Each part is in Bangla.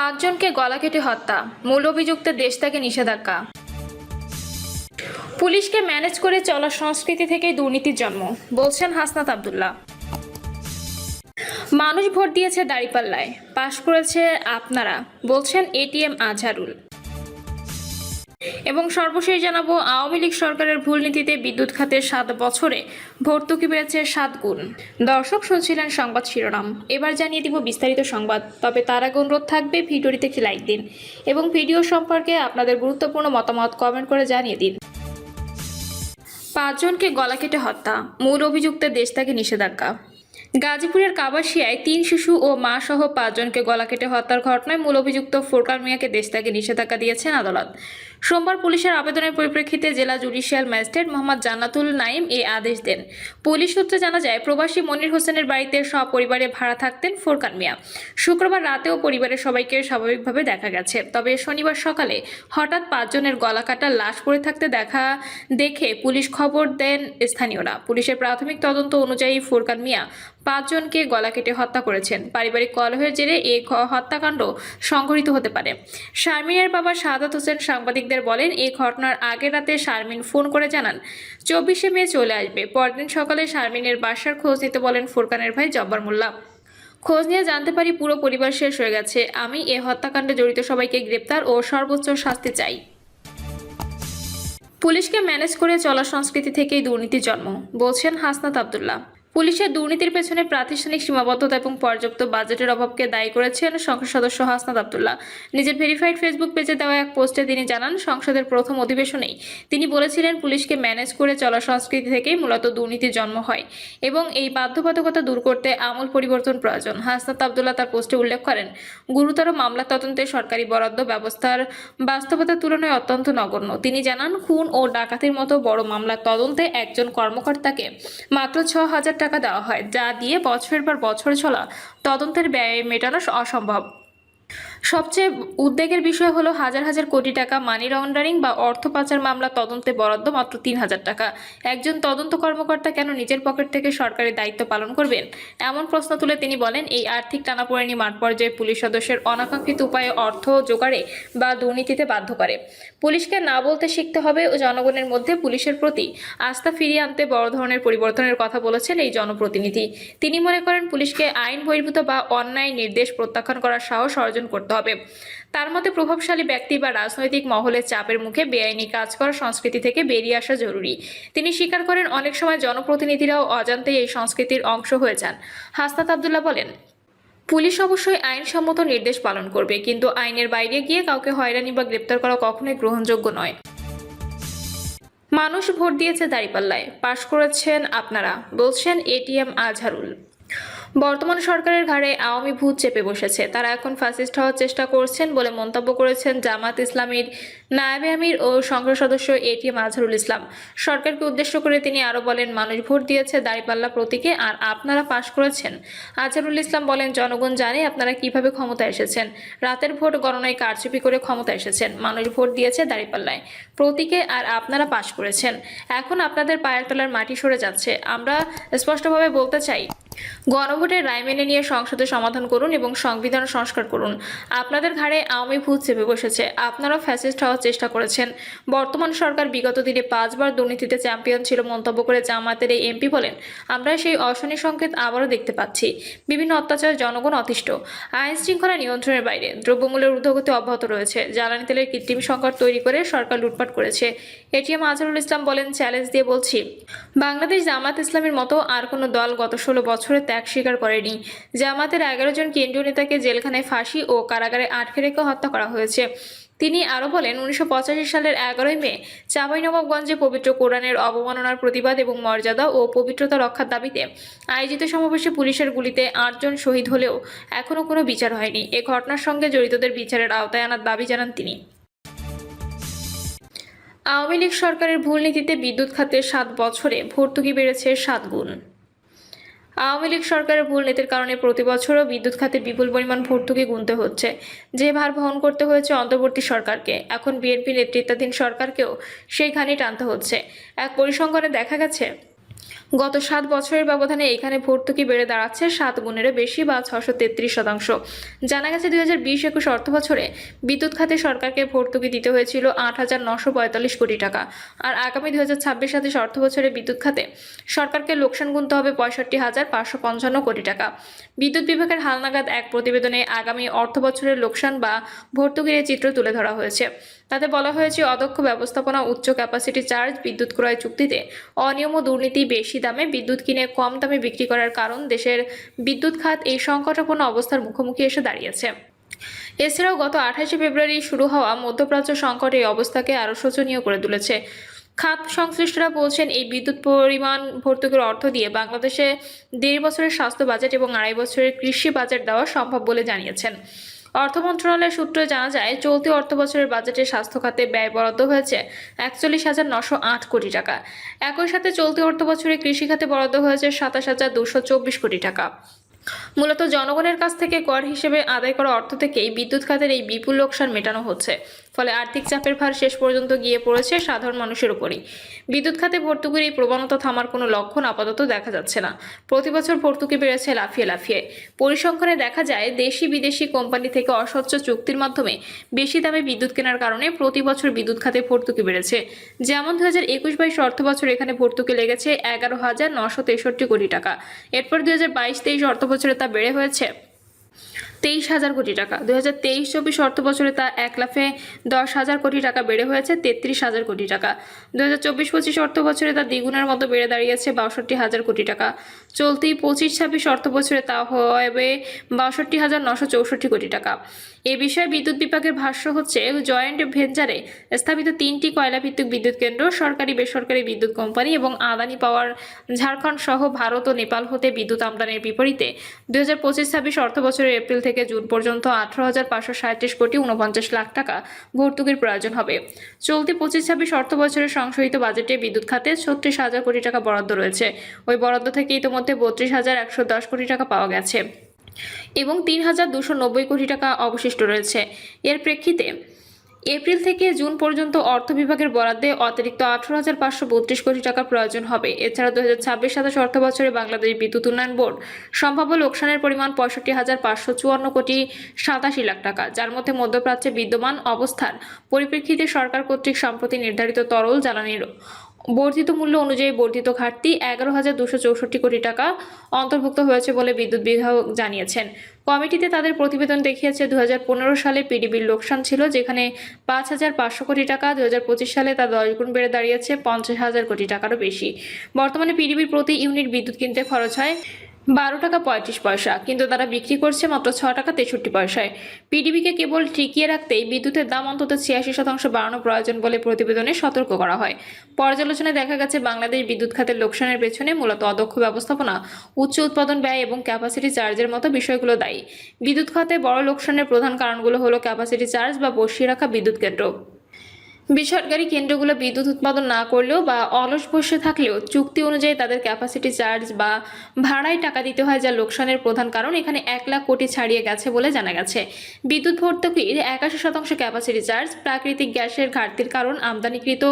পাঁচজনকে গলা কেটে হত্যা, মূল অভিযুক্তের দেশ থেকে নিষেধাজ্ঞা। পুলিশকে ম্যানেজ করে চলার সংস্কৃতি থেকেই দুর্নীতির জন্ম, বলছেন হাসনাত আব্দুল্লাহ। মানুষ ভোট দিয়েছে দাঁড়িপাল্লায়, পাশ করেছে আপনারা, বলছেন এটিএম আজহারুল। এবং সর্বশেষ জানাবো, আওয়ামী লীগ সরকারের ভুল নীতিতে বিদ্যুৎ খাতের 7 বছরে ভর্তুকি বেড়েছে 7 গুণ। দর্শক শুনছিলেন সংবাদ শিরোনাম, এবার জানিয়ে দিব বিস্তারিত সংবাদ। তবে তার আগে অনুরোধ থাকবে ভিডিওটিতে একটি লাইক দিন এবং ভিডিও সম্পর্কে আপনাদের গুরুত্বপূর্ণ মতামত কমেন্ট করে জানিয়ে দিন। 5 জনকে গলা কেটে হত্যা, মূল অভিযুক্তের দেশ থেকে নিষেধাজ্ঞা। গাজীপুরের কাবাসিয়ায় 3 শিশু ও মা সহ 5 জনকে গলা কেটে হত্যার ঘটনায় মূল অভিযুক্ত ফোরকান মিয়াকে দেশ থেকে নিষেধাজ্ঞা দিয়েছেন আদালত। সোমবার পুলিশের আবেদনের পরিপ্রেক্ষিতে জেলা জুডিশিয়াল ম্যাজিস্ট্রেট মোহাম্মদ জান্নাতুল নাইম এই আদেশ দেন। পুলিশ সূত্রে জানা যায়, প্রবাসী মনির হোসেনের বাড়িতে সপরিবারে ভাড়া থাকতেন ফোরকান মিয়া। শুক্রবার রাতেও পরিবারের সবাইকে স্বাভাবিকভাবে দেখা গেছে। তবে শনিবার সকালে হঠাৎ 5 জনের গলা কাটা লাশ পড়ে থাকতে দেখে পুলিশ খবর দেন স্থানীয়রা। পুলিশের প্রাথমিক তদন্ত অনুযায়ী ফোরকান মিয়া 5 জনকে গলা কেটে হত্যা করেছেন। পারিবারিক কলহের জেরে এই হত্যাকাণ্ড সংঘটিত হতে পারে। শারমিনের বাবা শাহাদাত হোসেন সাংবাদিকদের বলেন, এই ঘটনার আগের রাতে শারমিন ফোন করে জানান 24শে মে চলে আসবে। পরদিন সকালে শারমিনের বাসার খোঁজ নিতে বলেন ফোরকানের ভাই জব্বার মোল্লা। খোঁজ নিয়ে জানতে পারি পুরো পরিবার শেষ হয়ে গেছে। আমি এই হত্যাকাণ্ডে জড়িত সবাইকে গ্রেপ্তার ও সর্বোচ্চ শাস্তি চাই। পুলিশকে ম্যানেজ করে চলা সংস্কৃতি থেকেই দুর্নীতির জন্ম, বলছেন হাসনাত আব্দুল্লাহ। পুলিশের দুর্নীতির পেছনে প্রাতিষ্ঠানিক সীমাবদ্ধতা এবং পর্যাপ্ত বাজেটের অভাবকে দায়ী করেছেন সংসদ সদস্য হাসনাত আব্দুল্লাহ। নিজের ভেরিফাইড ফেসবুক পেজে দেওয়া এক পোস্টে তিনি জানান, সংসদের প্রথম অধিবেশনেই তিনি বলেছিলেন, পুলিশকে ম্যানেজ করে চলা সংস্কৃতি থেকেই মূলত দুর্নীতির জন্ম হয় এবং এই বাধ্যবাধকতা দূর করতে আমূল পরিবর্তন প্রয়োজন। হাসনাত আব্দুল্লাহ তার পোস্টে উল্লেখ করেন, গুরুতর মামলা তদন্তে সরকারি বরাদ্দ ব্যবস্থার বাস্তবতার তুলনায় অত্যন্ত নগণ্য। তিনি জানান, খুন ও ডাকাতির মতো বড় মামলার তদন্তে একজন কর্মকর্তাকে মাত্র 6,000 টাকা দেওয়া হয়, যা দিয়ে বছরের পর বছর চলা তদন্তের ব্যয় মেটানো অসম্ভব। সবচেয়ে উদ্বেগের বিষয় হলো, হাজার হাজার কোটি টাকা মানি লন্ডারিং বা অর্থ পাচার মামলা তদন্তে বরাদ্দ মাত্র 3,000 টাকা। একজন তদন্ত কর্মকর্তা কেন নিজের পকেট থেকে সরকারি দায়িত্ব পালন করবেন? এমন প্রশ্ন তুলে তিনি বলেন, এই আর্থিক টানাপোড়েনই মাঠ পর্যায়ে পুলিশ সদস্যের অনাকাঙ্ক্ষিত উপায়ে অর্থ জোগাড়ে বা দুর্নীতিতে বাধ্য করে। পুলিশকে না বলতে শিখতে হবে ও জনগণের মধ্যে পুলিশের প্রতি আস্থা ফিরিয়ে আনতে বড় ধরনের পরিবর্তনের কথা বলেছেন এই জনপ্রতিনিধি। তিনি মনে করেন, পুলিশকে আইন বহির্ভূত বা অন্যায় নির্দেশ প্রত্যাখ্যান করার সাহস অর্জন করতে হবে। তার মতে, প্রভাবশালী ব্যক্তি বা রাজনৈতিক মহলের চাপের মুখে বেআইনি কাজ করার সংস্কৃতি থেকে বেরিয়ে আসা জরুরি। তিনি স্বীকার করেন, অনেক সময় জনপ্রতিনিধিরাও অজান্তেই এই সংস্কৃতির অংশ হয়ে যান। হাসনাত আব্দুল্লাহ বলেন, পুলিশ অবশ্যই আইনসম্মত নির্দেশ পালন করবে, কিন্তু আইনের বাইরে গিয়ে কাউকে হয়রানি বা গ্রেপ্তার করা কখনোই গ্রহণযোগ্য নয়। মানুষ ভোট দিয়েছে দাঁড়িপাল্লায়, পাশ করেছেন আপনারা, বলছেন এটিএম আজহারুল। বর্তমান সরকারের ঘাড়ে আওয়ামী ভূত চেপে বসেছে, তারা এখন ফ্যাসিস্ট হওয়ার চেষ্টা করছেন বলে মন্তব্য করেছেন জামাত ইসলামীর নায়েবে আমির ও সংসদ সদস্য এটিএম আজহারুল ইসলাম। সরকারকে উদ্দেশ্য করে তিনি আরও বলেন, মানুষ ভোট দিয়েছে দাঁড়িপাল্লা প্রতীকে, আর আপনারা পাশ করেছেন। আজহারুল ইসলাম বলেন, জনগণ জানে আপনারা কিভাবে ক্ষমতায় এসেছেন। রাতের ভোট গণনায় কারচুপি করে ক্ষমতা এসেছেন। মানুষ ভোট দিয়েছে দাঁড়িপাল্লায় প্রতীকে, আর আপনারা পাশ করেছেন। এখন আপনাদের পায়ের তলার মাটি সরে যাচ্ছে। আমরা স্পষ্টভাবে বলতে চাই, গণভোটের রায় মেনে নিয়ে সংসদে সমাধান করুন এবং সংবিধান সংস্কার করুন। আপনাদের ঘাড়ে আওয়ামী ভূত চেপে বসেছে, আপনারাও ফ্যাসিস্ট হওয়ার চেষ্টা করেছেন। বর্তমান সরকার বিগত দিনে 5 বার দুর্নীতিতে চ্যাম্পিয়ন ছিল মন্তব্য করে জামায়াতের এই এমপি বলেন, আমরা সেই অশনি সংকেত আবারও দেখতে পাচ্ছি। বিভিন্ন অত্যাচার, জনগণ অতিষ্ঠ, আইন শৃঙ্খলা নিয়ন্ত্রণের বাইরে, দ্রব্যমূল্যের ঊর্ধ্বগতি অব্যাহত রয়েছে, জ্বালানি তেলের কৃত্রিম সংকট তৈরি করে সরকার লুটপাট করেছে। এটিএম আজহারুল ইসলাম বলেন, চ্যালেঞ্জ দিয়ে বলছি, বাংলাদেশ জামাত ইসলামীর মতো আর কোনো দল গত 16 বছরে ত্যাগ স্বীকার করেনি। জামাতের 11 জন কেন্দ্রীয় নেতাকে জেলখানায় ফাঁসি ও কারাগারে আটকে রেখে হত্যা করা হয়েছে। তিনি আরও বলেন, 1985 সালের 11 মে চাঁপাইনবাবগঞ্জে পবিত্র কোরআনের অবমাননার প্রতিবাদ এবং মর্যাদা ও পবিত্রতা রক্ষার দাবিতে আয়োজিত সমাবেশে পুলিশের গুলিতে 8 জন শহীদ হলেও এখনও কোনো বিচার হয়নি। এ ঘটনার সঙ্গে জড়িতদের বিচারের আওতায় আনার দাবি জানান তিনি। আওয়ামী লীগ সরকারের ভুল নীতিতে বিদ্যুৎ খাতের 7 বছরে ভর্তুকি বেড়েছে 7 গুণ। আওয়ামী লীগ সরকারের ভুল নীতির কারণে প্রতি বছরও বিদ্যুৎ খাতে বিপুল পরিমাণ ভর্তুকি গুনতে হচ্ছে। যে ভার বহন করতে হয়েছে অন্তর্বর্তী সরকারকে, এখন বিএনপি নেতৃত্বাধীন সরকারকেও সেই ঘানি টানতে হচ্ছে। এক পরিসংখ্যানে দেখা গেছে, গত 7 বছরের ব্যবধানে এখানে ভর্তুকি বেড়ে দাঁড়াচ্ছে 7 গুণেরও বেশি বা 633%। জানা গেছে 2020-21 অর্থবছরে বিদ্যুৎ খাতে সরকারকে ভর্তুকি দিতে হয়েছিল 8,945 কোটি টাকা। আর আগামী 2026-27 অর্থবছরে বিদ্যুৎ খাতে সরকারকে লোকসান গুনতে হবে 65,555 কোটি টাকা। বিদ্যুৎ বিভাগের হালনাগাদ এক প্রতিবেদনে আগামী অর্থবছরের লোকসান বা ভর্তুকির চিত্র তুলে ধরা হয়েছে। তাতে বলা হয়েছে, অদক্ষ ব্যবস্থাপনা, উচ্চ ক্যাপাসিটি চার্জ, বিদ্যুৎ ক্রয় চুক্তিতে অনিয়ম ও দুর্নীতি, বেশি দামে বিদ্যুৎ কিনে কম দামে বিক্রি করার কারণ দেশের বিদ্যুৎ খাত এই সংকটাপন্ন অবস্থার মুখোমুখি এসে দাঁড়িয়েছে। এছাড়াও গত 28 ফেব্রুয়ারি শুরু হওয়া মধ্যপ্রাচ্য সংকট এই অবস্থাকে আরও শোচনীয় করে তুলেছে। খাত সংশ্লিষ্টরা বলছেন, এই বিদ্যুৎ পরিমাণ ভর্তুকির অর্থ দিয়ে বাংলাদেশে 1.5 বছরের স্বাস্থ্য বাজেট এবং 2.5 বছরের কৃষি বাজেট দেওয়া সম্ভব বলে জানিয়েছেন। অর্থ মন্ত্রণালয়ের সূত্রে জানা যায়, চলতি অর্থবছরের বাজেটে স্বাস্থ্য খাতে ব্যয় বরাদ্দ হয়েছে 41,908 কোটি টাকা। একই সাথে চলতি অর্থবছরে কৃষি খাতে বরাদ্দ হয়েছে 27,224 কোটি টাকা। মূলত জনগণের কাছ থেকে কর হিসেবে আদায় করা অর্থ থেকেই বিদ্যুৎ খাতের এই বিপুল লোকসান মেটানো হচ্ছে। ফলে আর্থিক চাপের ভার শেষ পর্যন্ত গিয়ে পড়েছে সাধারণ মানুষের উপরই। বিদ্যুৎ খাতে ভর্তুকির এই প্রবণতা থামার কোনো লক্ষণ আপাতত দেখা যাচ্ছে না। প্রতি বছর ভর্তুকি বেড়েছে লাফিয়ে লাফিয়ে। পরিসংখ্যানে দেখা যায়, দেশি বিদেশি কোম্পানি থেকে অস্বচ্ছ চুক্তির মাধ্যমে বেশি দামে বিদ্যুৎ কেনার কারণে প্রতি বছর বিদ্যুৎ খাতে ভর্তুকি বেড়েছে। যেমন 2021-22 অর্থবছর এখানে ভর্তুকি লেগেছে 11,963 কোটি টাকা। এরপর 2022-23 অর্থবছরে তা বেড়ে হয়েছে 23,000 কোটি টাকা। 2023-24 অর্থবছরে তা 1,10,000 কোটি টাকা বেড়ে হয়েছে 33,000 কোটি টাকা। 2024-25 অর্থবছরে তা দ্বিগুণের মতো বেড়ে দাঁড়িয়েছে 62,000 কোটি টাকা। চলতি 25-26 অর্থবছরে তা হবে 62,964 কোটি টাকা। এ বিষয়ে বিদ্যুৎ বিভাগের ভাষ্য হচ্ছে, জয়েন্ট ভেঞ্চারে স্থাপিত 3টি কয়লাভিত্তিক বিদ্যুৎ কেন্দ্র, সরকারি বেসরকারি বিদ্যুৎ কোম্পানি এবং আদানি পাওয়ার ঝাড়খণ্ড সহ ভারত ও নেপাল হতে বিদ্যুৎ আমদানির বিপরীতে 2025-26 অর্থবছরের এপ্রিল থেকে জুন পর্যন্ত 18,537 কোটি 49 লাখ টাকা ভর্তুকির প্রয়োজন হবে। চলতি 25-26 অর্থবছরের সংশোধিত বাজেটে বিদ্যুৎ খাতে 36,000 কোটি টাকা বরাদ্দ রয়েছে। ওই বরাদ্দ থেকে ইতিমধ্যে 32,110 কোটি টাকা পাওয়া গেছে এবং 3,290 কোটি টাকা অবশিষ্ট রয়েছে। এর প্রেক্ষিতে এপ্রিল থেকে জুন পর্যন্ত অর্থ বিভাগের বরাদ্দে অতিরিক্ত 18,532 কোটি টাকা প্রয়োজন হবে। এছাড়া 2026-27 অর্থবছরে বাংলাদেশ বিদ্যুৎ উন্নয়ন বোর্ড সম্ভাব্য লোকসানের পরিমাণ 65,554 কোটি 87 লাখ টাকা, যার মধ্যে মধ্যপ্রাচ্যে বিদ্যমান অবস্থার পরিপ্রেক্ষিতে সরকার কর্তৃক সম্প্রতি নির্ধারিত তরল জ্বালানির বর্ধিত মূল্য অনুযায়ী বর্ধিত ঘাটতি 11,264 কোটি টাকা অন্তর্ভুক্ত হয়েছে বলে বিদ্যুৎ বিভাগ জানিয়েছেন। কমিটিতে তাদের প্রতিবেদন দেখিয়েছে, 2015 সালে পিডিবির লোকসান ছিল যেখানে 5,500 কোটি টাকা। 2025 সালে তা 10 গুণ বেড়ে দাঁড়িয়েছে 50,000 কোটি টাকারও বেশি। বর্তমানে পিডিবির প্রতি ইউনিট বিদ্যুৎ কিনতে খরচ হয় 12 টাকা 35 পয়সা, কিন্তু তারা বিক্রি করছে মাত্র 6 টাকা 63 পয়সায়। পিডিবিকে কেবল টিকিয়ে রাখতেই বিদ্যুতের দাম অন্তত 86% বাড়ানো প্রয়োজন বলে প্রতিবেদনে সতর্ক করা হয়। পর্যালোচনায় দেখা গেছে, বাংলাদেশ বিদ্যুৎ খাতের লোকসানের পেছনে মূলত অদক্ষ ব্যবস্থাপনা, উচ্চ উৎপাদন ব্যয় এবং ক্যাপাসিটি চার্জের মতো বিষয়গুলো দায়ী। বিদ্যুৎ খাতে বড় লোকসানের প্রধান কারণগুলো হলো ক্যাপাসিটি চার্জ বা বসিয়ে রাখা বিদ্যুৎ কেন্দ্র। বেসরকারি কেন্দ্রগুলো বিদ্যুৎ উৎপাদন না করলেও বা অলস বসে থাকলেও চুক্তি অনুযায়ী তাদের ক্যাপাসিটি চার্জ বা ভাড়ায় টাকা দিতে হয়, যা লোকসানের প্রধান কারণ। এখানে 1 লাখ কোটি ছাড়িয়ে গেছে বলে জানা গেছে। বিদ্যুৎ ভর্তুকির 81% ক্যাপাসিটি চার্জ। প্রাকৃতিক গ্যাসের ঘাটতির কারণ আমদানিকৃত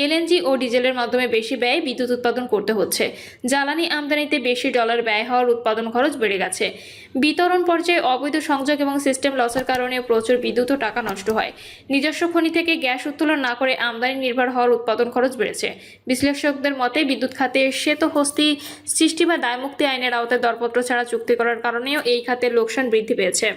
এলএনজি ও ডিজেলের মাধ্যমে বেশি ব্যয় বিদ্যুৎ উৎপাদন করতে হচ্ছে। জ্বালানি আমদানিতে বেশি ডলার ব্যয় হওয়ার উৎপাদন খরচ বেড়ে গেছে। বিতরণ পর্যায়ে অবৈধ সংযোগ এবং সিস্টেম লসের কারণে প্রচুর বিদ্যুৎ ও টাকা নষ্ট হয়। নিজস্ব খনি থেকে গ্যাস উত্তোলন না করে আমদানি নির্ভর হওয়ার উৎপাদন খরচ বেড়েছে। বিশ্লেষকদের মতে, বিদ্যুৎ খাতে শ্বেতহস্তি সৃষ্টি বা দায়মুক্তি আইনের আওতায় দরপত্র ছাড়া চুক্তি করার কারণেও এই খাতের লোকসান বৃদ্ধি পেয়েছে।